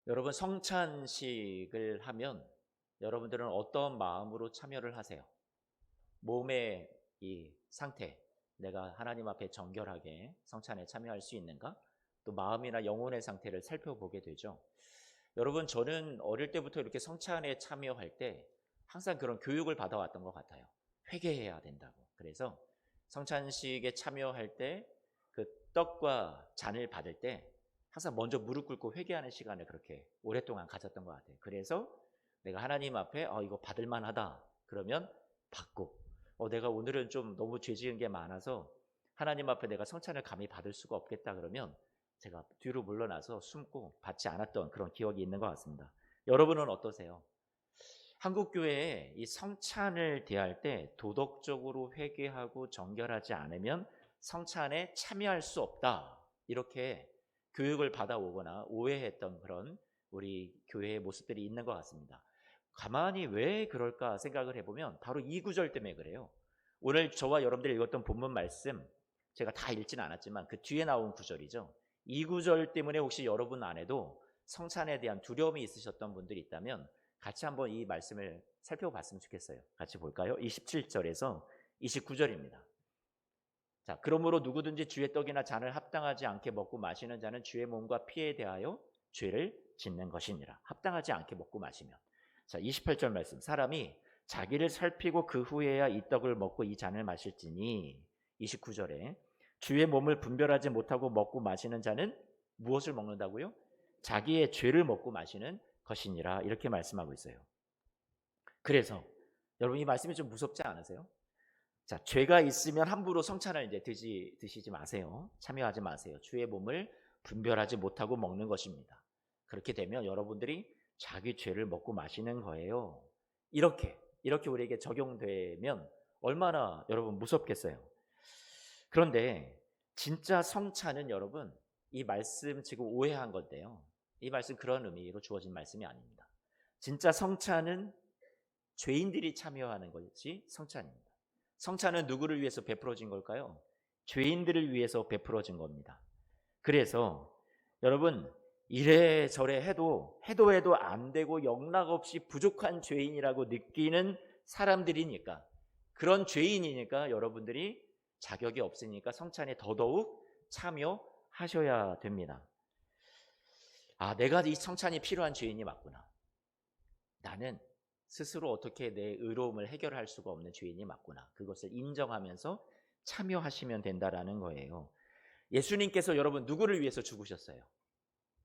여러분 성찬식을 하면 여러분들은 어떤 마음으로 참여를 하세요? 몸의 이 상태, 내가 하나님 앞에 정결하게 성찬에 참여할 수 있는가? 또 마음이나 영혼의 상태를 살펴보게 되죠. 여러분 저는 어릴 때부터 이렇게 성찬에 참여할 때 항상 그런 교육을 받아왔던 것 같아요. 회개해야 된다고. 그래서 성찬식에 참여할 때 그 떡과 잔을 받을 때 항상 먼저 무릎 꿇고 회개하는 시간을 그렇게 오랫동안 가졌던 것 같아요. 그래서 내가 하나님 앞에 이거 받을 만하다 그러면 받고, 내가 오늘은 좀 너무 죄 지은 게 많아서 하나님 앞에 내가 성찬을 감히 받을 수가 없겠다 그러면 제가 뒤로 물러나서 숨고 받지 않았던 그런 기억이 있는 것 같습니다. 여러분은 어떠세요? 한국 교회에 이 성찬을 대할 때 도덕적으로 회개하고 정결하지 않으면 성찬에 참여할 수 없다, 이렇게 교육을 받아오거나 오해했던 그런 우리 교회의 모습들이 있는 것 같습니다. 가만히 왜 그럴까 생각을 해보면 바로 이 구절 때문에 그래요. 오늘 저와 여러분들이 읽었던 본문 말씀 제가 다 읽지는 않았지만 그 뒤에 나온 구절이죠. 이 구절 때문에 혹시 여러분 안에도 성찬에 대한 두려움이 있으셨던 분들이 있다면 같이 한번 이 말씀을 살펴봤으면 좋겠어요. 같이 볼까요? 27절에서 29절입니다. 자, 그러므로 누구든지 주의 떡이나 잔을 합당하지 않게 먹고 마시는 자는 주의 몸과 피에 대하여 죄를 짓는 것이니라. 합당하지 않게 먹고 마시면. 자, 28절 말씀. 사람이 자기를 살피고 그 후에야 이 떡을 먹고 이 잔을 마실지니. 29절에 주의 몸을 분별하지 못하고 먹고 마시는 자는 무엇을 먹는다고요? 자기의 죄를 먹고 마시는 것이니라. 이렇게 말씀하고 있어요. 그래서 여러분 이 말씀이 좀 무섭지 않으세요? 자, 죄가 있으면 함부로 성찬을 이제 드시지 마세요. 참여하지 마세요. 주의 몸을 분별하지 못하고 먹는 것입니다. 그렇게 되면 여러분들이 자기 죄를 먹고 마시는 거예요. 이렇게 우리에게 적용되면 얼마나 여러분 무섭겠어요. 그런데 진짜 성찬은 여러분 이 말씀 지금 오해한 건데요. 이 말씀 그런 의미로 주어진 말씀이 아닙니다. 진짜 성찬은 죄인들이 참여하는 것이 성찬입니다. 성찬은 누구를 위해서 베풀어진 걸까요? 죄인들을 위해서 베풀어진 겁니다. 그래서 여러분 이래저래 해도 안 되고 영락없이 부족한 죄인이라고 느끼는 사람들이니까, 그런 죄인이니까 여러분들이 자격이 없으니까 성찬에 더더욱 참여하셔야 됩니다. 내가 이 성찬이 필요한 죄인이 맞구나. 나는 스스로 어떻게 내 의로움을 해결할 수가 없는 죄인이 맞구나. 그것을 인정하면서 참여하시면 된다라는 거예요. 예수님께서 여러분 누구를 위해서 죽으셨어요?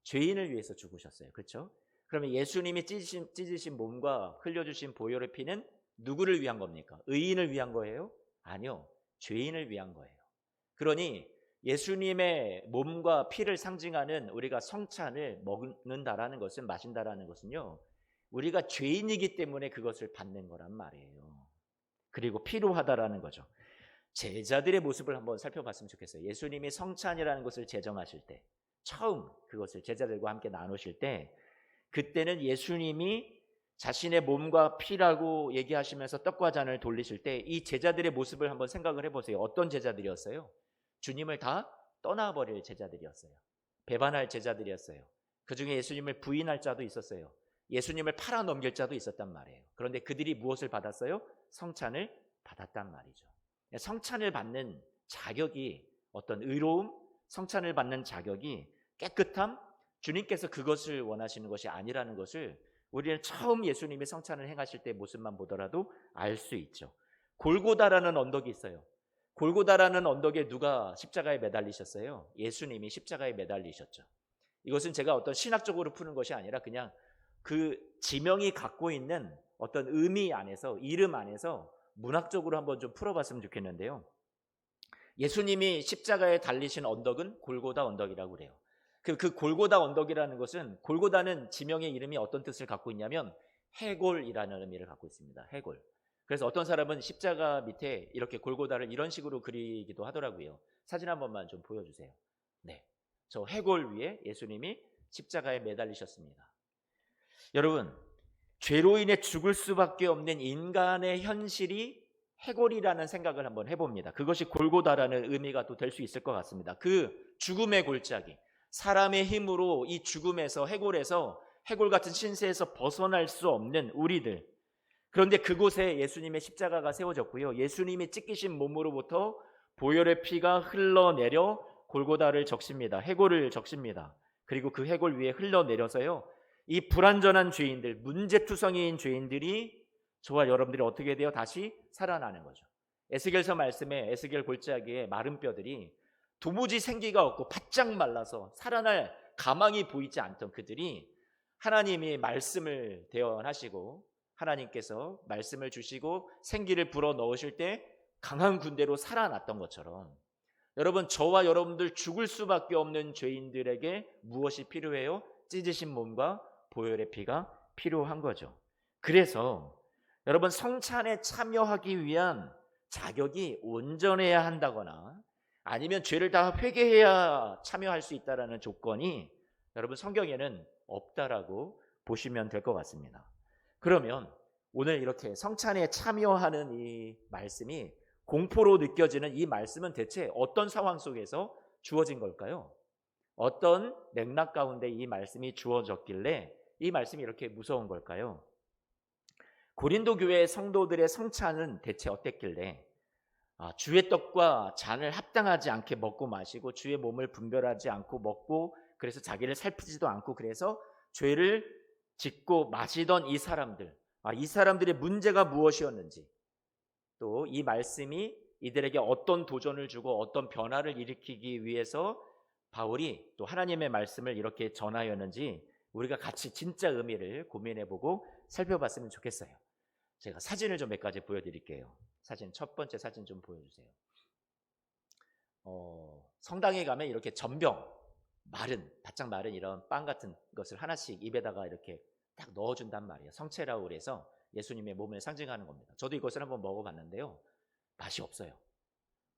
죄인을 위해서 죽으셨어요. 그렇죠? 그러면 예수님이 찢으신 몸과 흘려주신 보혈의 피는 누구를 위한 겁니까? 의인을 위한 거예요? 아니요. 죄인을 위한 거예요. 그러니 예수님의 몸과 피를 상징하는 우리가 성찬을 먹는다라는 것은, 마신다라는 것은요, 우리가 죄인이기 때문에 그것을 받는 거란 말이에요. 그리고 필요하다라는 거죠. 제자들의 모습을 한번 살펴봤으면 좋겠어요. 예수님이 성찬이라는 것을 제정하실 때, 처음 그것을 제자들과 함께 나누실 때, 그때는 예수님이 자신의 몸과 피라고 얘기하시면서 떡과 잔을 돌리실 때 이 제자들의 모습을 한번 생각을 해보세요. 어떤 제자들이었어요? 주님을 다 떠나버릴 제자들이었어요. 배반할 제자들이었어요. 그 중에 예수님을 부인할 자도 있었어요. 예수님을 팔아넘길 자도 있었단 말이에요. 그런데 그들이 무엇을 받았어요? 성찬을 받았단 말이죠. 성찬을 받는 자격이, 어떤 의로움, 성찬을 받는 자격이 깨끗함, 주님께서 그것을 원하시는 것이 아니라는 것을 우리는 처음 예수님이 성찬을 행하실 때 모습만 보더라도 알 수 있죠. 골고다라는 언덕이 있어요. 골고다라는 언덕에 누가 십자가에 매달리셨어요? 예수님이 십자가에 매달리셨죠. 이것은 제가 어떤 신학적으로 푸는 것이 아니라 그냥 그 지명이 갖고 있는 어떤 의미 안에서, 이름 안에서 문학적으로 한번 좀 풀어봤으면 좋겠는데요. 예수님이 십자가에 달리신 언덕은 골고다 언덕이라고 그래요. 그 골고다 언덕이라는 것은, 골고다는 지명의 이름이 어떤 뜻을 갖고 있냐면 해골이라는 의미를 갖고 있습니다. 해골. 그래서 어떤 사람은 십자가 밑에 이렇게 골고다를 이런 식으로 그리기도 하더라고요. 사진 한 번만 좀 보여주세요. 네, 저 해골 위에 예수님이 십자가에 매달리셨습니다. 여러분, 죄로 인해 죽을 수밖에 없는 인간의 현실이 해골이라는 생각을 한번 해봅니다. 그것이 골고다라는 의미가 또 될 수 있을 것 같습니다. 그 죽음의 골짜기, 사람의 힘으로 이 죽음에서, 해골에서 해골 같은 신세에서 벗어날 수 없는 우리들. 그런데 그곳에 예수님의 십자가가 세워졌고요. 예수님이 찢기신 몸으로부터 보혈의 피가 흘러내려 골고다를 적십니다. 해골을 적십니다. 그리고 그 해골 위에 흘러내려서요, 이 불완전한 죄인들, 문제투성이인 죄인들이, 저와 여러분들이 어떻게 돼요? 다시 살아나는 거죠. 에스겔서 말씀에 에스겔 골짜기에 마른 뼈들이 도무지 생기가 없고 바짝 말라서 살아날 가망이 보이지 않던 그들이 하나님이 말씀을 대언하시고 하나님께서 말씀을 주시고 생기를 불어 넣으실 때 강한 군대로 살아났던 것처럼, 여러분, 저와 여러분들 죽을 수밖에 없는 죄인들에게 무엇이 필요해요? 찢으신 몸과 보혈의 피가 필요한 거죠. 그래서 여러분, 성찬에 참여하기 위한 자격이 온전해야 한다거나 아니면 죄를 다 회개해야 참여할 수 있다라는 조건이 여러분 성경에는 없다라고 보시면 될 것 같습니다. 그러면 오늘 이렇게 성찬에 참여하는 이 말씀이 공포로 느껴지는 이 말씀은 대체 어떤 상황 속에서 주어진 걸까요? 어떤 맥락 가운데 이 말씀이 주어졌길래 이 말씀이 이렇게 무서운 걸까요? 고린도 교회의 성도들의 성찬은 대체 어땠길래 주의 떡과 잔을 합당하지 않게 먹고 마시고 주의 몸을 분별하지 않고 먹고, 그래서 자기를 살피지도 않고, 그래서 죄를 짓고 마시던 이 사람들, 이 사람들의 문제가 무엇이었는지, 또 이 말씀이 이들에게 어떤 도전을 주고 어떤 변화를 일으키기 위해서 바울이 또 하나님의 말씀을 이렇게 전하였는지 우리가 같이 진짜 의미를 고민해보고 살펴봤으면 좋겠어요. 제가 사진을 좀 몇 가지 보여드릴게요. 사진, 첫 번째 사진 좀 보여주세요. 성당에 가면 이렇게 전병, 바짝 마른 이런 빵 같은 것을 하나씩 입에다가 이렇게 딱 넣어준단 말이에요. 성체라고 그래서 예수님의 몸을 상징하는 겁니다. 저도 이것을 한번 먹어봤는데요, 맛이 없어요.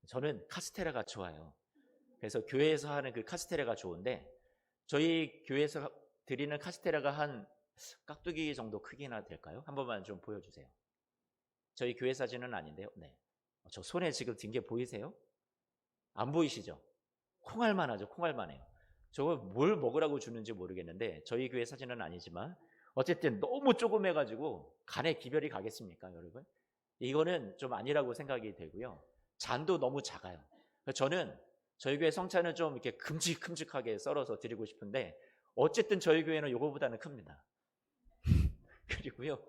저는 카스테라가 좋아요. 그래서 교회에서 하는 그 카스테라가 좋은데, 저희 교회에서 드리는 카스테라가 한 깍두기 정도 크기나 될까요? 한 번만 좀 보여주세요. 저희 교회 사진은 아닌데요. 네, 저 손에 지금 든 게 보이세요? 안 보이시죠? 콩알만 하죠. 콩알만 해요. 저걸 뭘 먹으라고 주는지 모르겠는데 저희 교회 사진은 아니지만 어쨌든 너무 조그매가지고 간에 기별이 가겠습니까, 여러분? 이거는 좀 아니라고 생각이 되고요. 잔도 너무 작아요. 저는 저희 교회 성찬은 좀 이렇게 큼직큼직하게 썰어서 드리고 싶은데 어쨌든 저희 교회는 이거보다는 큽니다. 그리고요,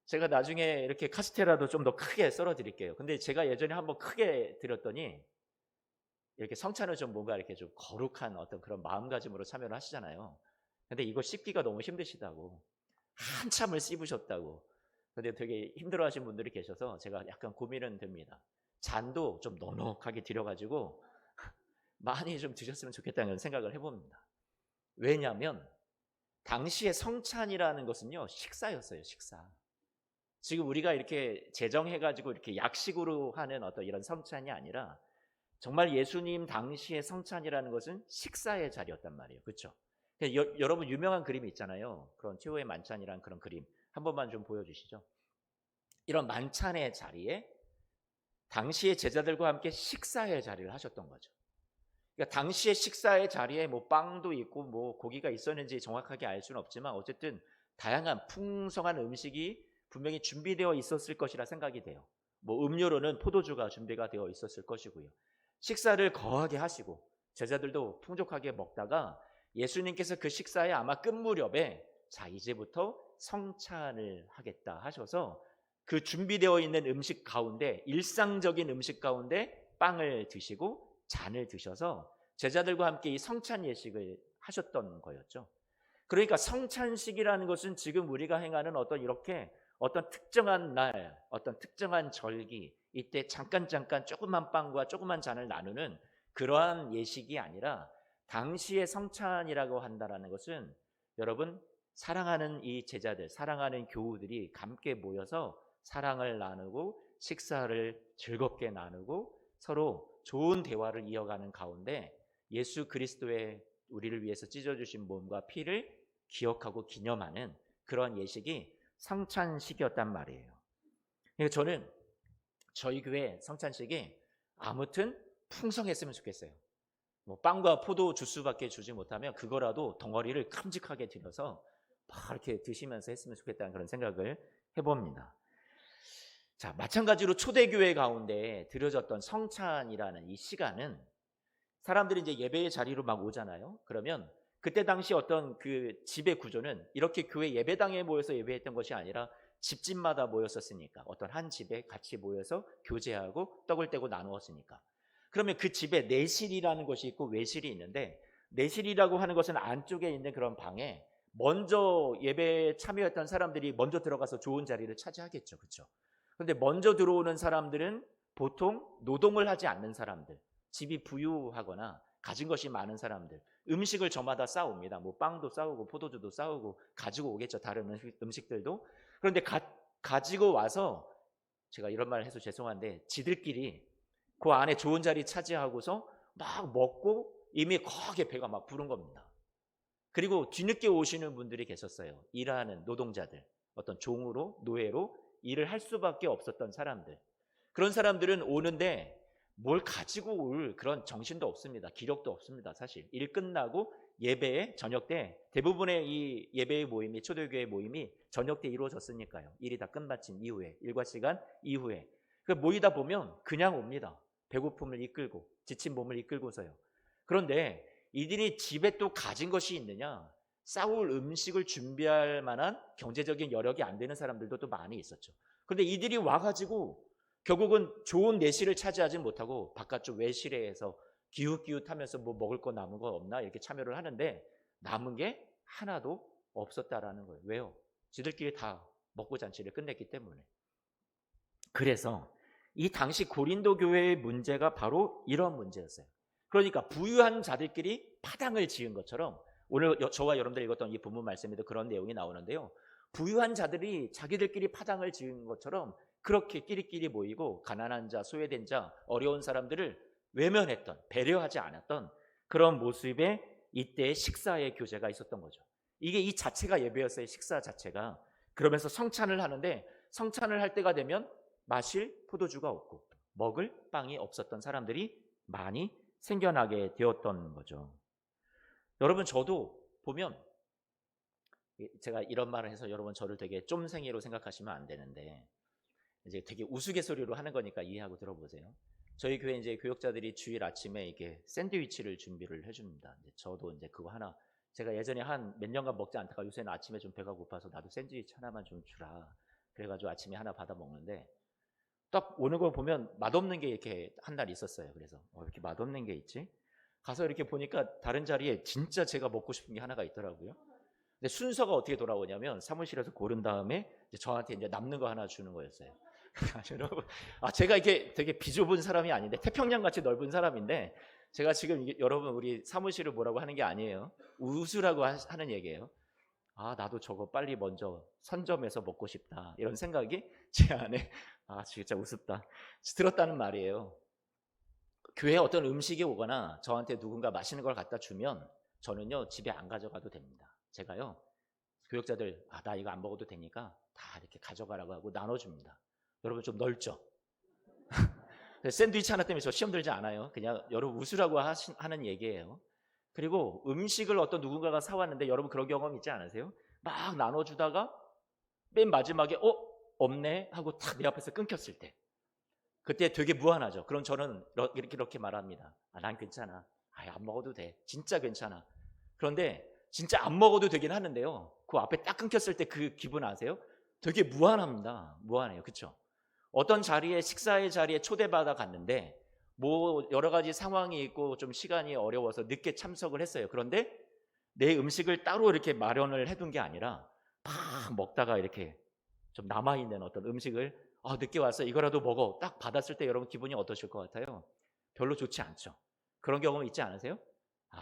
제가 나중에 이렇게 카스테라도 좀 더 크게 썰어 드릴게요. 근데 제가 예전에 한번 크게 드렸더니 이렇게 성찬을 좀 뭔가 이렇게 좀 거룩한 어떤 그런 마음가짐으로 참여를 하시잖아요. 근데 이거 씹기가 너무 힘드시다고, 한참을 씹으셨다고. 근데 되게 힘들어하신 분들이 계셔서 제가 약간 고민은 됩니다. 잔도 좀 넉넉하게 드려가지고 많이 좀 드셨으면 좋겠다는 생각을 해봅니다. 왜냐하면 당시에 성찬이라는 것은요, 식사였어요. 식사. 지금 우리가 이렇게 제정해가지고 이렇게 약식으로 하는 어떤 이런 성찬이 아니라 정말 예수님 당시의 성찬이라는 것은 식사의 자리였단 말이에요. 그렇죠? 여러분 유명한 그림이 있잖아요. 그런 최후의 만찬이라는 그런 그림 한 번만 좀 보여주시죠. 이런 만찬의 자리에 당시의 제자들과 함께 식사의 자리를 하셨던 거죠. 그러니까 당시의 식사의 자리에 뭐 빵도 있고 뭐 고기가 있었는지 정확하게 알 수는 없지만 어쨌든 다양한 풍성한 음식이 분명히 준비되어 있었을 것이라 생각이 돼요. 뭐 음료로는 포도주가 준비가 되어 있었을 것이고요. 식사를 거하게 하시고 제자들도 풍족하게 먹다가 예수님께서 그 식사에 아마 끝 무렵에 자 이제부터 성찬을 하겠다 하셔서 그 준비되어 있는 음식 가운데, 일상적인 음식 가운데 빵을 드시고 잔을 드셔서 제자들과 함께 이 성찬 예식을 하셨던 거였죠. 그러니까 성찬식이라는 것은 지금 우리가 행하는 어떤 특정한 날, 어떤 특정한 절기, 이때 잠깐 조그만 빵과 조그만 잔을 나누는 그러한 예식이 아니라 당시의 성찬이라고 한다라는 것은 여러분, 사랑하는 이 제자들, 사랑하는 교우들이 함께 모여서 사랑을 나누고 식사를 즐겁게 나누고 서로 좋은 대화를 이어가는 가운데 예수 그리스도의 우리를 위해서 찢어주신 몸과 피를 기억하고 기념하는 그런 예식이 성찬식이었단 말이에요. 그러니까 저는 저희 교회 성찬식이 아무튼 풍성했으면 좋겠어요. 뭐 빵과 포도 주스밖에 주지 못하면 그거라도 덩어리를 큼직하게 드려서 막 이렇게 드시면서 했으면 좋겠다는 그런 생각을 해봅니다. 자, 마찬가지로 초대교회 가운데 드려졌던 성찬이라는 이 시간은 사람들이 이제 예배의 자리로 막 오잖아요. 그러면 그때 당시 어떤 그 집의 구조는 이렇게 교회 예배당에 모여서 예배했던 것이 아니라 집집마다 모였었으니까, 어떤 한 집에 같이 모여서 교제하고 떡을 떼고 나누었으니까. 그러면 그 집에 내실이라는 것이 있고 외실이 있는데, 내실이라고 하는 것은 안쪽에 있는 그런 방에 먼저 예배에 참여했던 사람들이 먼저 들어가서 좋은 자리를 차지하겠죠. 그렇죠? 그런데 먼저 들어오는 사람들은 보통 노동을 하지 않는 사람들, 집이 부유하거나 가진 것이 많은 사람들, 음식을 저마다 싸웁니다. 뭐 빵도 싸우고 포도주도 싸우고 가지고 오겠죠. 다른 음식들도. 그런데 가지고 와서, 제가 이런 말을 해서 죄송한데, 지들끼리 그 안에 좋은 자리 차지하고서 막 먹고 이미 거기에 배가 막 부른 겁니다. 그리고 뒤늦게 오시는 분들이 계셨어요. 일하는 노동자들, 어떤 종으로, 노예로 일을 할 수밖에 없었던 사람들. 그런 사람들은 오는데 뭘 가지고 올 그런 정신도 없습니다. 기력도 없습니다. 사실 일 끝나고 예배에 저녁 때, 대부분의 이 예배의 모임이, 초대교회 모임이 저녁 때 이루어졌으니까요. 일이 다 끝마친 이후에, 일과 시간 이후에 모이다 보면 그냥 옵니다. 배고픔을 이끌고, 지친 몸을 이끌고서요. 그런데 이들이 집에 또 가진 것이 있느냐? 싸울 음식을 준비할 만한 경제적인 여력이 안 되는 사람들도 또 많이 있었죠. 그런데 이들이 와가지고 결국은 좋은 내실을 차지하지 못하고 바깥쪽 외실에서 기웃기웃하면서 뭐 먹을 거 남은 거 없나 이렇게 참여를 하는데, 남은 게 하나도 없었다라는 거예요. 왜요? 지들끼리 다 먹고 잔치를 끝냈기 때문에. 그래서 이 당시 고린도 교회의 문제가 바로 이런 문제였어요. 그러니까 부유한 자들끼리 파당을 지은 것처럼, 오늘 저와 여러분들 읽었던 이 본문 말씀에도 그런 내용이 나오는데요. 부유한 자들이 자기들끼리 파당을 지은 것처럼 그렇게 끼리끼리 모이고 가난한 자, 소외된 자, 어려운 사람들을 외면했던, 배려하지 않았던 그런 모습에 이때 식사의 교제가 있었던 거죠. 이게 이 자체가 예배였어요. 식사 자체가. 그러면서 성찬을 하는데, 성찬을 할 때가 되면 마실 포도주가 없고 먹을 빵이 없었던 사람들이 많이 생겨나게 되었던 거죠. 여러분, 저도 보면, 제가 이런 말을 해서 여러분 저를 되게 쫌생이로 생각하시면 안 되는데, 이제 되게 우스갯소리로 하는 거니까 이해하고 들어보세요. 저희 교회 이제 교역자들이 주일 아침에 이게 샌드위치를 준비를 해줍니다. 저도 이제 그거 하나, 제가 예전에 한 몇 년간 먹지 않다가 요새는 아침에 좀 배가 고파서 나도 샌드위치 하나만 좀 주라. 그래가지고 아침에 하나 받아 먹는데, 딱 오는 거 보면 맛없는 게 이렇게 한 날 있었어요. 그래서 이렇게 맛없는 게 있지? 가서 이렇게 보니까 다른 자리에 진짜 제가 먹고 싶은 게 하나가 있더라고요. 근데 순서가 어떻게 돌아오냐면, 사무실에서 고른 다음에 이제 저한테 이제 남는 거 하나 주는 거였어요. 여러분, 제가 이게 되게 비좁은 사람이 아닌데, 태평양 같이 넓은 사람인데, 제가 지금 여러분 우리 사무실을 뭐라고 하는 게 아니에요. 웃으라고 하는 얘기예요. 나도 저거 빨리 먼저 선점해서 먹고 싶다, 이런 생각이 제 안에 진짜 우습다 들었다는 말이에요. 교회에 어떤 음식이 오거나 저한테 누군가 맛있는 걸 갖다 주면 저는요, 집에 안 가져가도 됩니다. 제가요, 교역자들 나 이거 안 먹어도 되니까 다 이렇게 가져가라고 하고 나눠줍니다. 여러분 좀 넓죠? 샌드위치 하나 때문에 저 시험 들지 않아요. 그냥 여러분 웃으라고 하는 얘기예요. 그리고 음식을 어떤 누군가가 사왔는데, 여러분 그런 경험 있지 않으세요? 막 나눠주다가 맨 마지막에 없네 하고 탁 내 앞에서 끊겼을 때, 그때 되게 무안하죠. 그럼 저는 이렇게 말합니다. 난 괜찮아. 안 먹어도 돼. 진짜 괜찮아. 그런데 진짜 안 먹어도 되긴 하는데요, 그 앞에 딱 끊겼을 때 그 기분 아세요? 되게 무안합니다. 무안해요. 그렇죠? 어떤 자리에, 식사의 자리에 초대받아 갔는데 뭐 여러 가지 상황이 있고 좀 시간이 어려워서 늦게 참석을 했어요. 그런데 내 음식을 따로 이렇게 마련을 해둔 게 아니라 막 먹다가 이렇게 좀 남아있는 어떤 음식을 늦게 와서 이거라도 먹어 딱 받았을 때 여러분 기분이 어떠실 것 같아요? 별로 좋지 않죠. 그런 경험 있지 않으세요?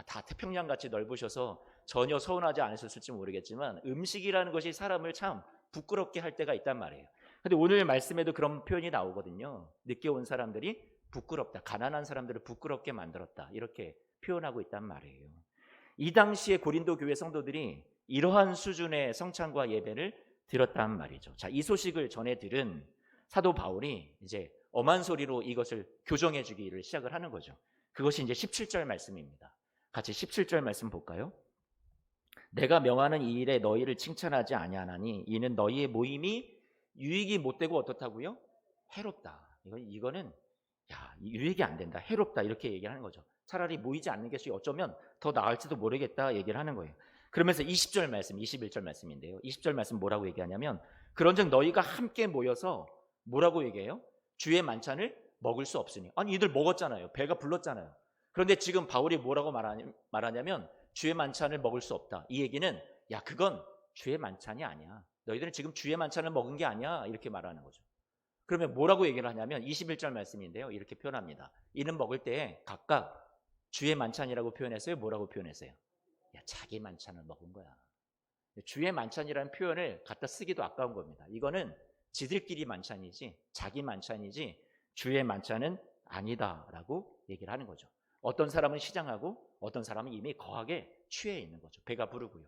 다 태평양같이 넓으셔서 전혀 서운하지 않으셨을지 모르겠지만, 음식이라는 것이 사람을 참 부끄럽게 할 때가 있단 말이에요. 근데 오늘 말씀에도 그런 표현이 나오거든요. 늦게 온 사람들이 부끄럽다, 가난한 사람들을 부끄럽게 만들었다, 이렇게 표현하고 있단 말이에요. 이 당시에 고린도 교회 성도들이 이러한 수준의 성찬과 예배를 드렸단 말이죠. 자, 이 소식을 전해 들은 사도 바울이 이제 엄한 소리로 이것을 교정해 주기를 시작을 하는 거죠. 그것이 이제 17절 말씀입니다. 같이 17절 말씀 볼까요? 내가 명하는 이 일에 너희를 칭찬하지 아니하나니 이는 너희의 모임이 유익이 못되고 어떻다고요? 해롭다. 이거는 유익이 안 된다. 해롭다. 이렇게 얘기하는 거죠. 차라리 모이지 않는 것이 어쩌면 더 나을지도 모르겠다 얘기를 하는 거예요. 그러면서 20절 말씀, 21절 말씀인데요. 20절 말씀 뭐라고 얘기하냐면 그런즉 너희가 함께 모여서 뭐라고 얘기해요? 주의 만찬을 먹을 수 없으니. 아니 이들 먹었잖아요. 배가 불렀잖아요. 그런데 지금 바울이 뭐라고 말하냐면 주의 만찬을 먹을 수 없다. 이 얘기는 그건 주의 만찬이 아니야. 너희들은 지금 주의 만찬을 먹은 게 아니야. 이렇게 말하는 거죠. 그러면 뭐라고 얘기를 하냐면 21절 말씀인데요. 이렇게 표현합니다. 이는 먹을 때 각각 주의 만찬이라고 표현했어요? 뭐라고 표현했어요? 자기 만찬을 먹은 거야. 주의 만찬이라는 표현을 갖다 쓰기도 아까운 겁니다. 이거는 지들끼리 만찬이지 자기 만찬이지 주의 만찬은 아니다라고 얘기를 하는 거죠. 어떤 사람은 시장하고 어떤 사람은 이미 거하게 취해 있는 거죠. 배가 부르고요.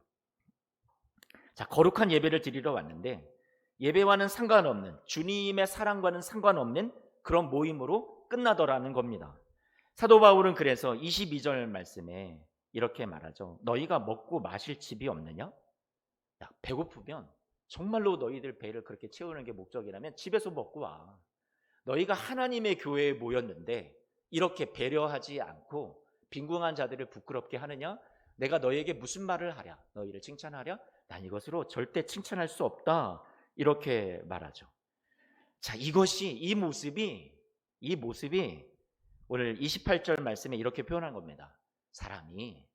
자, 거룩한 예배를 드리러 왔는데 예배와는 상관없는, 주님의 사랑과는 상관없는 그런 모임으로 끝나더라는 겁니다. 사도 바울은 그래서 22절 말씀에 이렇게 말하죠. 너희가 먹고 마실 집이 없느냐? 배고프면 정말로 너희들 배를 그렇게 채우는 게 목적이라면 집에서 먹고 와. 너희가 하나님의 교회에 모였는데 이렇게 배려하지 않고 빈궁한 자들을 부끄럽게 하느냐? 내가 너희에게 무슨 말을 하랴? 너희를 칭찬하랴? 난 이것으로 절대 칭찬할 수 없다. 이렇게 말하죠. 자, 이 모습이 오늘 28절 말씀에 이렇게 표현한 겁니다. 사람이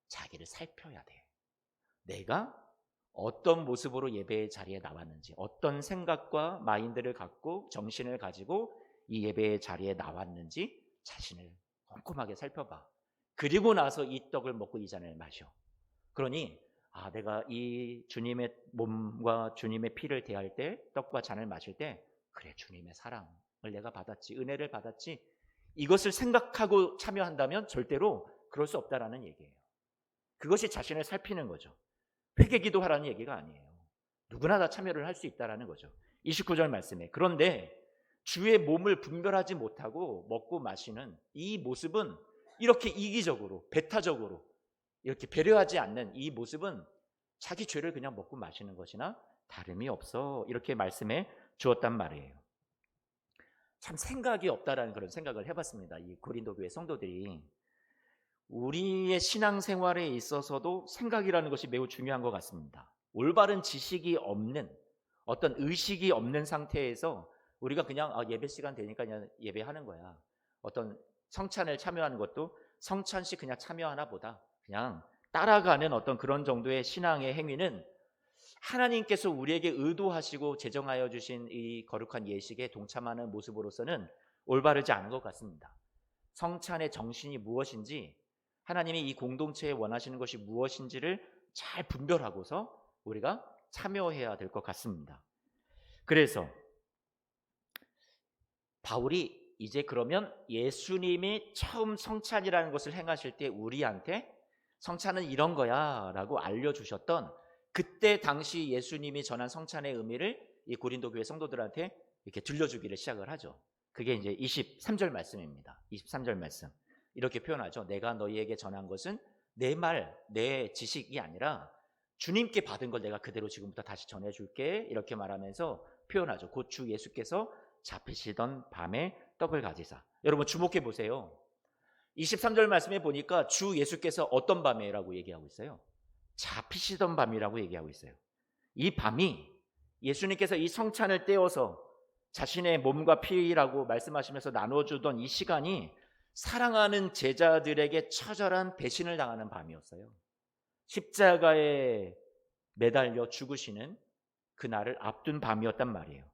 자기를 살펴야 돼. 내가 어떤 모습으로 예배의 자리에 나왔는지, 어떤 생각과 마인드를 갖고 정신을 가지고 이 예배의 자리에 나왔는지 자신을 꼼꼼하게 살펴봐. 그리고 나서 이 떡을 먹고 이 잔을 마셔. 그러니 내가 이 주님의 몸과 주님의 피를 대할 때, 떡과 잔을 마실 때 그래, 주님의 사랑을 내가 받았지, 은혜를 받았지, 이것을 생각하고 참여한다면 절대로 그럴 수 없다라는 얘기예요. 그것이 자신을 살피는 거죠. 회개기도 하라는 얘기가 아니에요. 누구나 다 참여를 할 수 있다라는 거죠. 29절 말씀에 그런데 주의 몸을 분별하지 못하고 먹고 마시는 이 모습은 이렇게 이기적으로, 배타적으로 이렇게 배려하지 않는 이 모습은 자기 죄를 그냥 먹고 마시는 것이나 다름이 없어. 이렇게 말씀해 주었단 말이에요. 참 생각이 없다라는 그런 생각을 해봤습니다. 이 고린도 교회 성도들이 우리의 신앙생활에 있어서도 생각이라는 것이 매우 중요한 것 같습니다. 올바른 지식이 없는, 어떤 의식이 없는 상태에서 우리가 그냥 예배 시간 되니까 그냥 예배하는 거야. 어떤 성찬을 참여하는 것도 성찬식 그냥 참여하나 보다, 그냥 따라가는 어떤 그런 정도의 신앙의 행위는 하나님께서 우리에게 의도하시고 제정하여 주신 이 거룩한 예식에 동참하는 모습으로서는 올바르지 않은 것 같습니다. 성찬의 정신이 무엇인지, 하나님이 이 공동체에 원하시는 것이 무엇인지를 잘 분별하고서 우리가 참여해야 될 것 같습니다. 그래서 바울이 이제 그러면 예수님이 처음 성찬이라는 것을 행하실 때 우리한테 성찬은 이런 거야 라고 알려주셨던 그때 당시 예수님이 전한 성찬의 의미를 이 고린도 교회 성도들한테 이렇게 들려주기를 시작을 하죠. 그게 이제 23절 말씀입니다. 23절 말씀 이렇게 표현하죠. 내가 너희에게 전한 것은 내 말, 내 지식이 아니라 주님께 받은 걸 내가 그대로 지금부터 다시 전해줄게, 이렇게 말하면서 표현하죠. 곧 주 예수께서 잡히시던 밤에 떡을 가지사. 여러분 주목해 보세요. 23절 말씀에 보니까 주 예수께서 어떤 밤에라고 얘기하고 있어요? 잡히시던 밤이라고 얘기하고 있어요. 이 밤이 예수님께서 이 성찬을 떼어서 자신의 몸과 피라고 말씀하시면서 나눠주던 이 시간이 사랑하는 제자들에게 처절한 배신을 당하는 밤이었어요. 십자가에 매달려 죽으시는 그날을 앞둔 밤이었단 말이에요.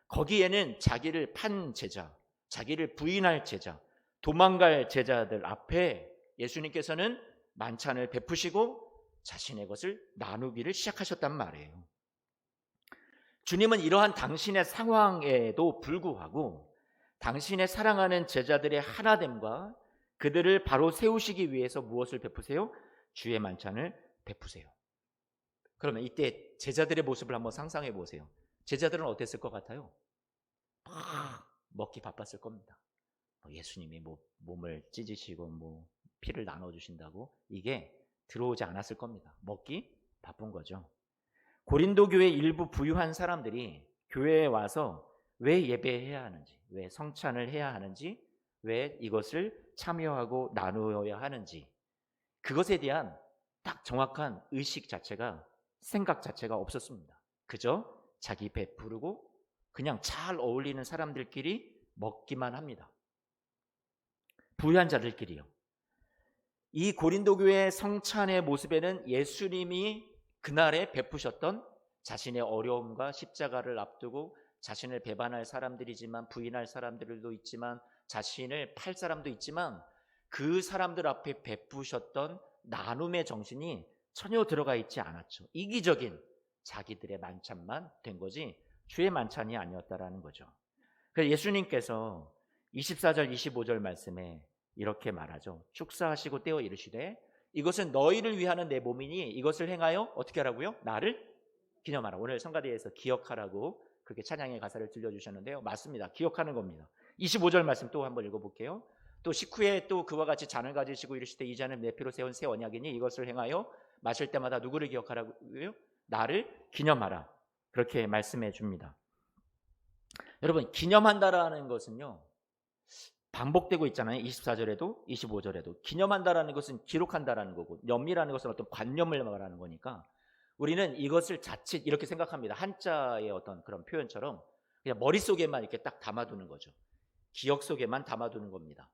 거기에는 자기를 판 제자, 자기를 부인할 제자, 도망갈 제자들 앞에 예수님께서는 만찬을 베푸시고 자신의 것을 나누기를 시작하셨단 말이에요. 주님은 이러한 당신의 상황에도 불구하고 당신의 사랑하는 제자들의 하나됨과 그들을 바로 세우시기 위해서 무엇을 베푸세요? 주의 만찬을 베푸세요. 그러면 이때 제자들의 모습을 한번 상상해 보세요. 제자들은 어땠을 것 같아요? 먹기 바빴을 겁니다. 예수님이 몸을 찢으시고 피를 나눠주신다고, 이게 들어오지 않았을 겁니다. 먹기 바쁜 거죠. 고린도 교회 일부 부유한 사람들이 교회에 와서 왜 예배해야 하는지, 왜 성찬을 해야 하는지, 왜 이것을 참여하고 나누어야 하는지, 그것에 대한 딱 정확한 의식 자체가, 생각 자체가 없었습니다. 그저 자기 배 부르고 그냥 잘 어울리는 사람들끼리 먹기만 합니다. 부유한 자들끼리요. 이 고린도 교회의 성찬의 모습에는 예수님이 그날에 베푸셨던 자신의 어려움과 십자가를 앞두고 자신을 배반할 사람들이지만, 부인할 사람들도 있지만, 자신을 팔 사람도 있지만, 그 사람들 앞에 베푸셨던 나눔의 정신이 전혀 들어가 있지 않았죠. 이기적인 자기들의 만찬만 된 거지 주의 만찬이 아니었다라는 거죠. 그래서 예수님께서 24절 25절 말씀에 이렇게 말하죠. 축사하시고 떼어 이르시되 이것은 너희를 위하는 내 몸이니 이것을 행하여 어떻게 하라고요? 나를 기념하라. 오늘 성가대에서 기억하라고 그렇게 찬양의 가사를 들려주셨는데요. 맞습니다. 기억하는 겁니다. 25절 말씀 또 한번 읽어볼게요. 또 식후에 또 그와 같이 잔을 가지시고 이르시되 이 잔은 내 피로 세운 새 언약이니 이것을 행하여 마실 때마다 누구를 기억하라고요? 나를 기념하라. 그렇게 말씀해 줍니다. 여러분, 기념한다라는 것은요, 반복되고 있잖아요. 24절에도 25절에도 기념한다라는 것은 기록한다라는 거고, 염이라는 것은 어떤 관념을 말하는 거니까 우리는 이것을 자칫 이렇게 생각합니다. 한자의 어떤 그런 표현처럼 그냥 머릿속에만 이렇게 딱 담아두는 거죠. 기억 속에만 담아두는 겁니다.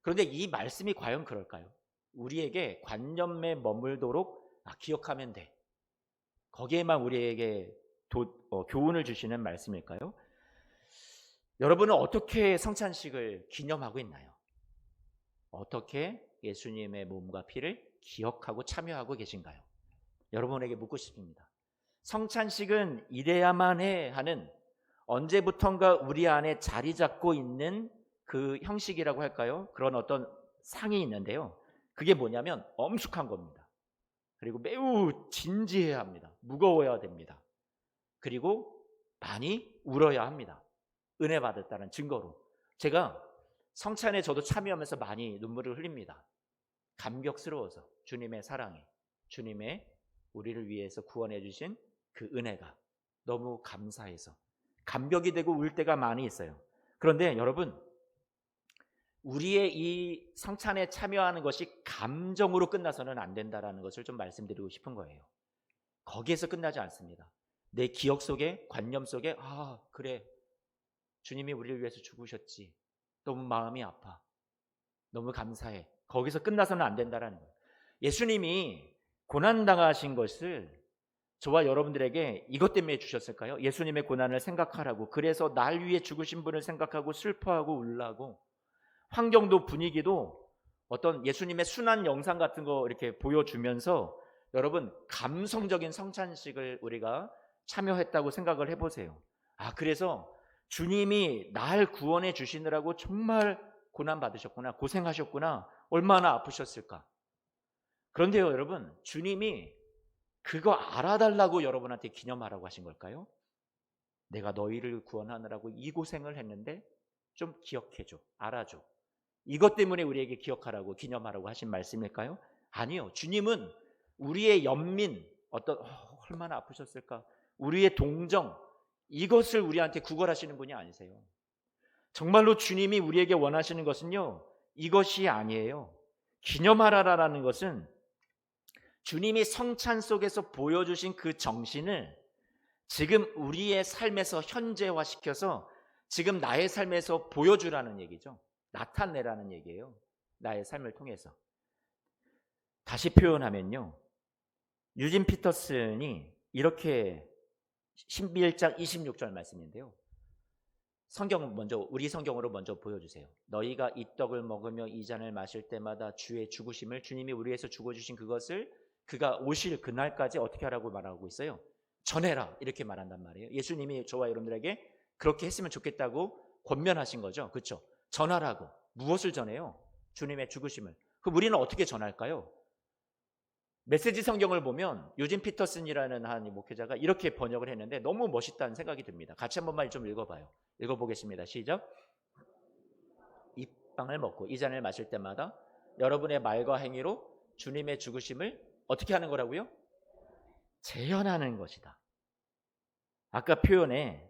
그런데 이 말씀이 과연 그럴까요? 우리에게 관념에 머물도록 기억하면 돼, 거기에만 우리에게 교훈을 주시는 말씀일까요? 여러분은 어떻게 성찬식을 기념하고 있나요? 어떻게 예수님의 몸과 피를 기억하고 참여하고 계신가요? 여러분에게 묻고 싶습니다. 성찬식은 이래야만 해 하는, 언제부턴가 우리 안에 자리 잡고 있는 그 형식이라고 할까요? 그런 어떤 상이 있는데요. 그게 뭐냐면 엄숙한 겁니다. 그리고 매우 진지해야 합니다. 무거워야 됩니다. 그리고 많이 울어야 합니다. 은혜 받았다는 증거로. 제가 성찬에 저도 참여하면서 많이 눈물을 흘립니다. 감격스러워서, 주님의 사랑에, 주님의 우리를 위해서 구원해 주신 그 은혜가 너무 감사해서 감격이 되고 울 때가 많이 있어요. 그런데 여러분, 우리의 이 성찬에 참여하는 것이 감정으로 끝나서는 안 된다는 것을 좀 말씀드리고 싶은 거예요. 거기에서 끝나지 않습니다. 내 기억 속에, 관념 속에 그래, 주님이 우리를 위해서 죽으셨지, 너무 마음이 아파, 너무 감사해, 거기서 끝나서는 안 된다는 거예요. 예수님이 고난당하신 것을 저와 여러분들에게 이것 때문에 주셨을까요? 예수님의 고난을 생각하라고, 그래서 날 위해 죽으신 분을 생각하고 슬퍼하고 울라고, 환경도 분위기도 어떤 예수님의 순환 영상 같은 거 이렇게 보여주면서 여러분, 감성적인 성찬식을 우리가 참여했다고 생각을 해보세요. 그래서 주님이 날 구원해 주시느라고 정말 고난 받으셨구나, 고생하셨구나, 얼마나 아프셨을까. 그런데요, 여러분, 주님이 그거 알아달라고 여러분한테 기념하라고 하신 걸까요? 내가 너희를 구원하느라고 이 고생을 했는데 좀 기억해줘, 알아줘, 이것 때문에 우리에게 기억하라고, 기념하라고 하신 말씀일까요? 아니요. 주님은 우리의 연민, 얼마나 아프셨을까, 우리의 동정, 이것을 우리한테 구걸하시는 분이 아니세요. 정말로 주님이 우리에게 원하시는 것은요, 이것이 아니에요. 기념하라라는 것은 주님이 성찬 속에서 보여주신 그 정신을 지금 우리의 삶에서 현재화시켜서 지금 나의 삶에서 보여주라는 얘기죠. 나타내라는 얘기예요. 나의 삶을 통해서. 다시 표현하면요, 유진 피터슨이 이렇게, 신비 1장 26절 말씀인데요, 성경 먼저, 우리 성경으로 먼저 보여주세요. 너희가 이 떡을 먹으며 이 잔을 마실 때마다 주의 죽으심을, 주님이 우리 위해서 죽어주신 그것을 그가 오실 그날까지 어떻게 하라고 말하고 있어요? 전해라, 이렇게 말한단 말이에요. 예수님이 저와 여러분들에게 그렇게 했으면 좋겠다고 권면하신 거죠. 그렇죠? 전하라고. 무엇을 전해요? 주님의 죽으심을. 그럼 우리는 어떻게 전할까요? 메시지 성경을 보면 유진 피터슨이라는 한 목회자가 이렇게 번역을 했는데 너무 멋있다는 생각이 듭니다. 같이 한 번만 좀 읽어봐요. 읽어보겠습니다. 시작. 이 빵을 먹고 이 잔을 마실 때마다 여러분의 말과 행위로 주님의 죽으심을 어떻게 하는 거라고요? 재현하는 것이다. 아까 표현에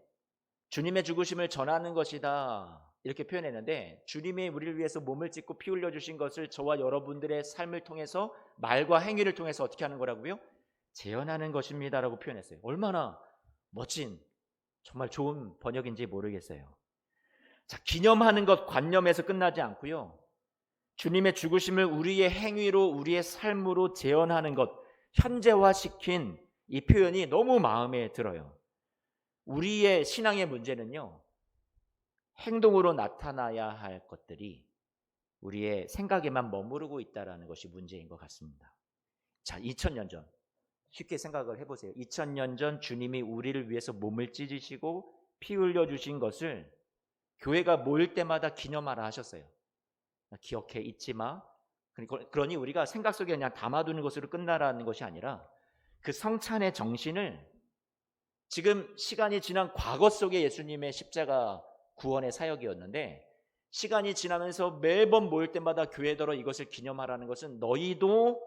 주님의 죽으심을 전하는 것이다 이렇게 표현했는데, 주님이 우리를 위해서 몸을 찢고 피 흘려 주신 것을 저와 여러분들의 삶을 통해서, 말과 행위를 통해서 어떻게 하는 거라고요? 재현하는 것입니다라고 표현했어요. 얼마나 멋진, 정말 좋은 번역인지 모르겠어요. 자, 기념하는 것, 관념에서 끝나지 않고요, 주님의 죽으심을 우리의 행위로, 우리의 삶으로 재현하는 것, 현재화시킨 이 표현이 너무 마음에 들어요. 우리의 신앙의 문제는요, 행동으로 나타나야 할 것들이 우리의 생각에만 머무르고 있다는 것이 문제인 것 같습니다. 자, 2000년 전 쉽게 생각을 해보세요. 2000년 전 주님이 우리를 위해서 몸을 찢으시고 피 흘려주신 것을 교회가 모일 때마다 기념하라 하셨어요. 기억해, 잊지 마. 그러니 우리가 생각 속에 그냥 담아두는 것으로 끝나라는 것이 아니라, 그 성찬의 정신을 지금 시간이 지난 과거 속에 예수님의 십자가 구원의 사역이었는데, 시간이 지나면서 매번 모일 때마다 교회더러 이것을 기념하라는 것은, 너희도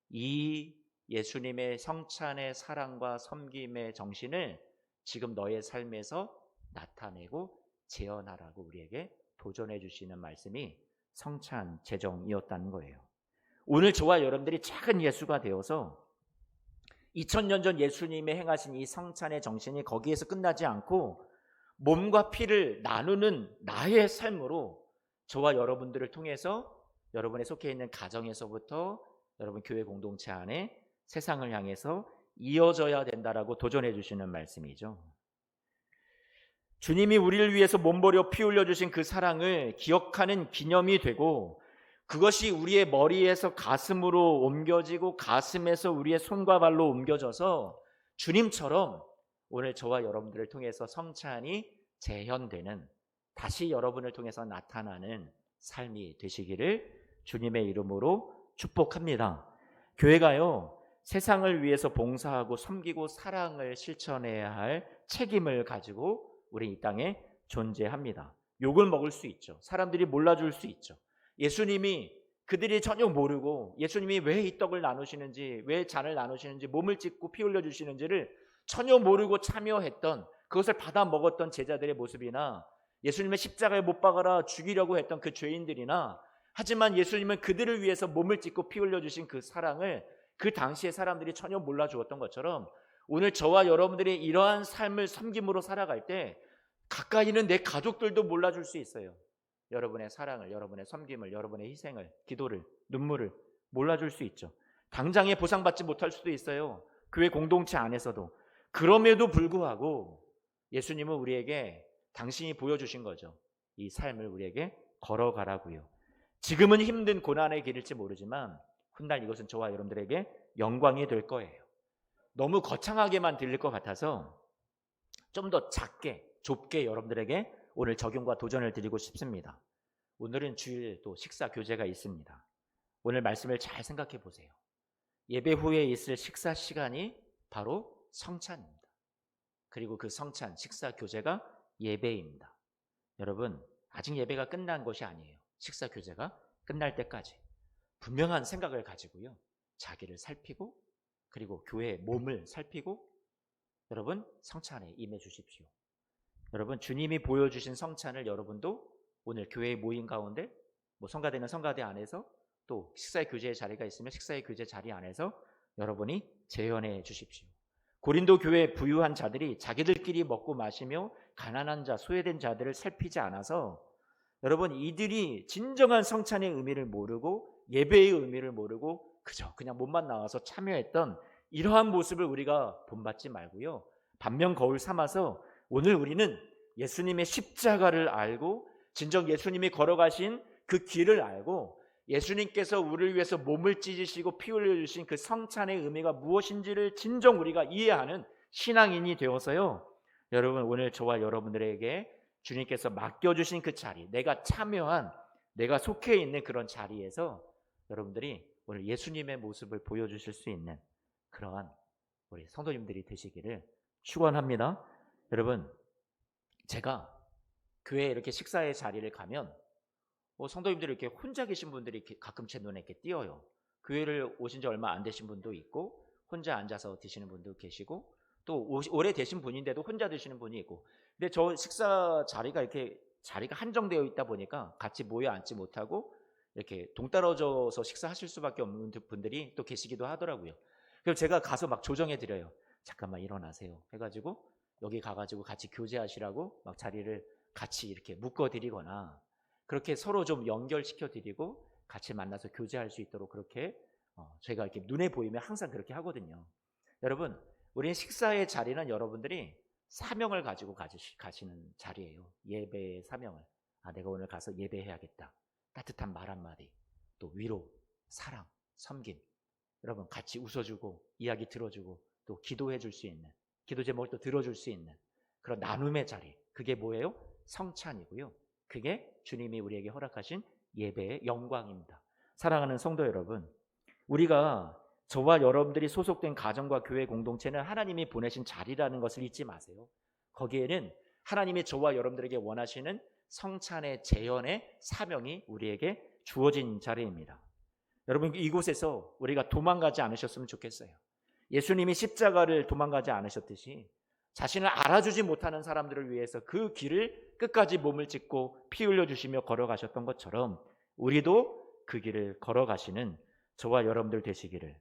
이 예수님의 성찬의 사랑과 섬김의 정신을 지금 너의 삶에서 나타내고 재현하라고 우리에게 도전해 주시는 말씀이 성찬 제정이었다는 거예요. 오늘 저와 여러분들이 작은 예수가 되어서 2000년 전 예수님의 행하신 이 성찬의 정신이 거기에서 끝나지 않고, 몸과 피를 나누는 나의 삶으로 저와 여러분들을 통해서 여러분의 속해 있는 가정에서부터 여러분 교회 공동체 안에 세상을 향해서 이어져야 된다라고 도전해 주시는 말씀이죠. 주님이 우리를 위해서 몸버려 피 흘려주신 그 사랑을 기억하는 기념이 되고, 그것이 우리의 머리에서 가슴으로 옮겨지고 가슴에서 우리의 손과 발로 옮겨져서 주님처럼 오늘 저와 여러분들을 통해서 성찬이 재현되는, 다시 여러분을 통해서 나타나는 삶이 되시기를 주님의 이름으로 축복합니다. 교회가요, 세상을 위해서 봉사하고 섬기고 사랑을 실천해야 할 책임을 가지고 우리 이 땅에 존재합니다. 욕을 먹을 수 있죠. 사람들이 몰라줄 수 있죠. 예수님이, 그들이 전혀 모르고 예수님이 왜 이 떡을 나누시는지, 왜 잔을 나누시는지, 몸을 찢고 피 흘려주시는지를 전혀 모르고 참여했던, 그것을 받아 먹었던 제자들의 모습이나, 예수님의 십자가에 못 박아라 죽이려고 했던 그 죄인들이나, 하지만 예수님은 그들을 위해서 몸을 찢고 피 흘려주신 그 사랑을 그 당시의 사람들이 전혀 몰라주었던 것처럼, 오늘 저와 여러분들이 이러한 삶을 섬김으로 살아갈 때 가까이 있는 내 가족들도 몰라줄 수 있어요. 여러분의 사랑을, 여러분의 섬김을, 여러분의 희생을, 기도를, 눈물을 몰라줄 수 있죠. 당장에 보상받지 못할 수도 있어요. 교회 공동체 안에서도. 그럼에도 불구하고 예수님은 우리에게 당신이 보여주신 거죠. 이 삶을 우리에게 걸어가라고요. 지금은 힘든 고난의 길일지 모르지만 훗날 이것은 저와 여러분들에게 영광이 될 거예요. 너무 거창하게만 들릴 것 같아서 좀 더 작게, 좁게 여러분들에게 오늘 적용과 도전을 드리고 싶습니다. 오늘은 주일 또 식사 교제가 있습니다. 오늘 말씀을 잘 생각해 보세요. 예배 후에 있을 식사 시간이 바로 성찬입니다. 그리고 그 성찬, 식사 교제가 예배입니다. 여러분, 아직 예배가 끝난 것이 아니에요. 식사 교제가 끝날 때까지 분명한 생각을 가지고요, 자기를 살피고, 그리고 교회의 몸을 살피고 여러분 성찬에 임해 주십시오. 여러분, 주님이 보여주신 성찬을 여러분도 오늘 교회의 모임 가운데, 성가대는 성가대 안에서, 또 식사의 교제의 자리가 있으면 식사의 교제 자리 안에서 여러분이 재현해 주십시오. 고린도 교회 부유한 자들이 자기들끼리 먹고 마시며 가난한 자, 소외된 자들을 살피지 않아서, 여러분, 이들이 진정한 성찬의 의미를 모르고 예배의 의미를 모르고 그냥 몸만 나와서 참여했던 이러한 모습을 우리가 본받지 말고요, 반면 거울 삼아서 오늘 우리는 예수님의 십자가를 알고, 진정 예수님이 걸어가신 그 길을 알고, 예수님께서 우리를 위해서 몸을 찢으시고 피 흘려주신 그 성찬의 의미가 무엇인지를 진정 우리가 이해하는 신앙인이 되어서요, 여러분, 오늘 저와 여러분들에게 주님께서 맡겨주신 그 자리, 내가 참여한, 내가 속해 있는 그런 자리에서 여러분들이 오늘 예수님의 모습을 보여주실 수 있는 그러한 우리 성도님들이 되시기를 축원합니다. 여러분, 제가 교회에 이렇게 식사의 자리를 가면 성도님들이 이렇게 혼자 계신 분들이 가끔 제 눈에 이렇게 띄어요. 교회를 오신 지 얼마 안 되신 분도 있고 혼자 앉아서 드시는 분도 계시고 또 오래 되신 분인데도 혼자 드시는 분이 있고 근데 저 식사 자리가 이렇게 자리가 한정되어 있다 보니까 같이 모여 앉지 못하고 이렇게 동떨어져서 식사하실 수밖에 없는 분들이 또 계시기도 하더라고요. 그럼 제가 가서 막 조정해 드려요. 잠깐만 일어나세요 해가지고 여기 가가지고 같이 교제하시라고 막 자리를 같이 이렇게 묶어 드리거나 그렇게 서로 좀 연결시켜 드리고 같이 만나서 교제할 수 있도록 그렇게 제가 이렇게 눈에 보이면 항상 그렇게 하거든요. 여러분, 우리는 식사의 자리는 여러분들이 사명을 가지고 가시는 자리예요. 예배의 사명을. 내가 오늘 가서 예배해야겠다. 따뜻한 말 한마디, 또 위로, 사랑, 섬김. 여러분 같이 웃어주고 이야기 들어주고 또 기도해 줄 수 있는 기도 제목을 또 들어줄 수 있는 그런 나눔의 자리. 그게 뭐예요? 성찬이고요. 그게 주님이 우리에게 허락하신 예배의 영광입니다. 사랑하는 성도 여러분, 우리가 저와 여러분들이 소속된 가정과 교회 공동체는 하나님이 보내신 자리라는 것을 잊지 마세요. 거기에는 하나님이 저와 여러분들에게 원하시는 성찬의 재현의 사명이 우리에게 주어진 자리입니다. 여러분 이곳에서 우리가 도망가지 않으셨으면 좋겠어요. 예수님이 십자가를 도망가지 않으셨듯이 자신을 알아주지 못하는 사람들을 위해서 그 길을 끝까지 몸을 찢고 피 흘려주시며 걸어가셨던 것처럼 우리도 그 길을 걸어가시는 저와 여러분들 되시기를.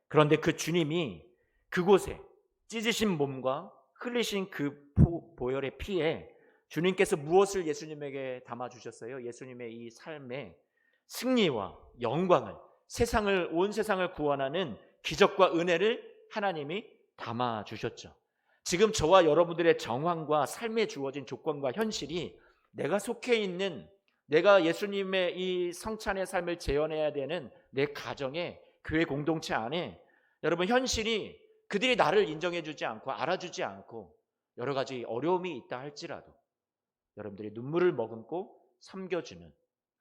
그런데 그 주님이 그곳에 찢으신 몸과 흘리신 그 보혈의 피에 주님께서 무엇을 예수님에게 담아주셨어요? 예수님의 이 삶의 승리와 영광을, 온 세상을 구원하는 기적과 은혜를 하나님이 담아주셨죠. 지금 저와 여러분들의 정황과 삶에 주어진 조건과 현실이 내가 속해 있는, 내가 예수님의 이 성찬의 삶을 재현해야 되는 내 가정에, 교회 공동체 안에 여러분 현실이 그들이 나를 인정해 주지 않고 알아주지 않고 여러 가지 어려움이 있다 할지라도 여러분들이 눈물을 머금고 섬겨주는,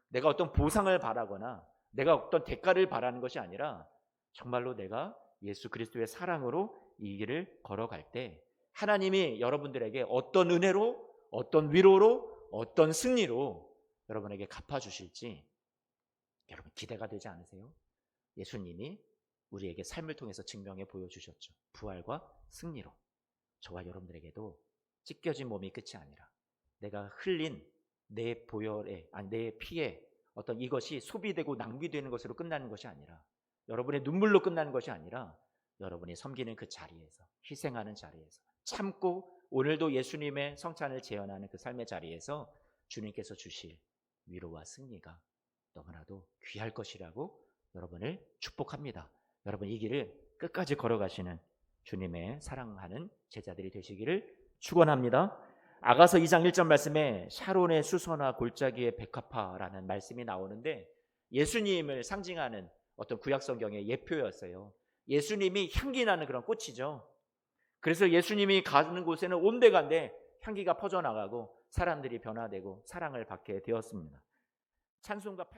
내가 어떤 보상을 바라거나 내가 어떤 대가를 바라는 것이 아니라 정말로 내가 예수 그리스도의 사랑으로 이 길을 걸어갈 때 하나님이 여러분들에게 어떤 은혜로, 어떤 위로로, 어떤 승리로 여러분에게 갚아주실지 여러분 기대가 되지 않으세요? 예수님이 우리에게 삶을 통해서 증명해 보여주셨죠. 부활과 승리로. 저와 여러분들에게도 찢겨진 몸이 끝이 아니라 내가 흘린 내 보혈에, 내 피에 어떤 이것이 소비되고 낭비되는 것으로 끝나는 것이 아니라, 여러분의 눈물로 끝나는 것이 아니라 여러분이 섬기는 그 자리에서, 희생하는 자리에서, 참고 오늘도 예수님의 성찬을 재현하는 그 삶의 자리에서 주님께서 주실 위로와 승리가 너무나도 귀할 것이라고 여러분을 축복합니다. 여러분 이 길을 끝까지 걸어가시는 주님의 사랑하는 제자들이 되시기를 축원합니다. 아가서 2장 1절 말씀에 샤론의 수서나 골짜기의 백합화라는 말씀이 나오는데 예수님을 상징하는 어떤 구약 성경의 예표였어요. 예수님이 향기 나는 그런 꽃이죠. 그래서 예수님이 가는 곳에는 온데간데 향기가 퍼져나가고 사람들이 변화되고 사랑을 받게 되었습니다. 찬송가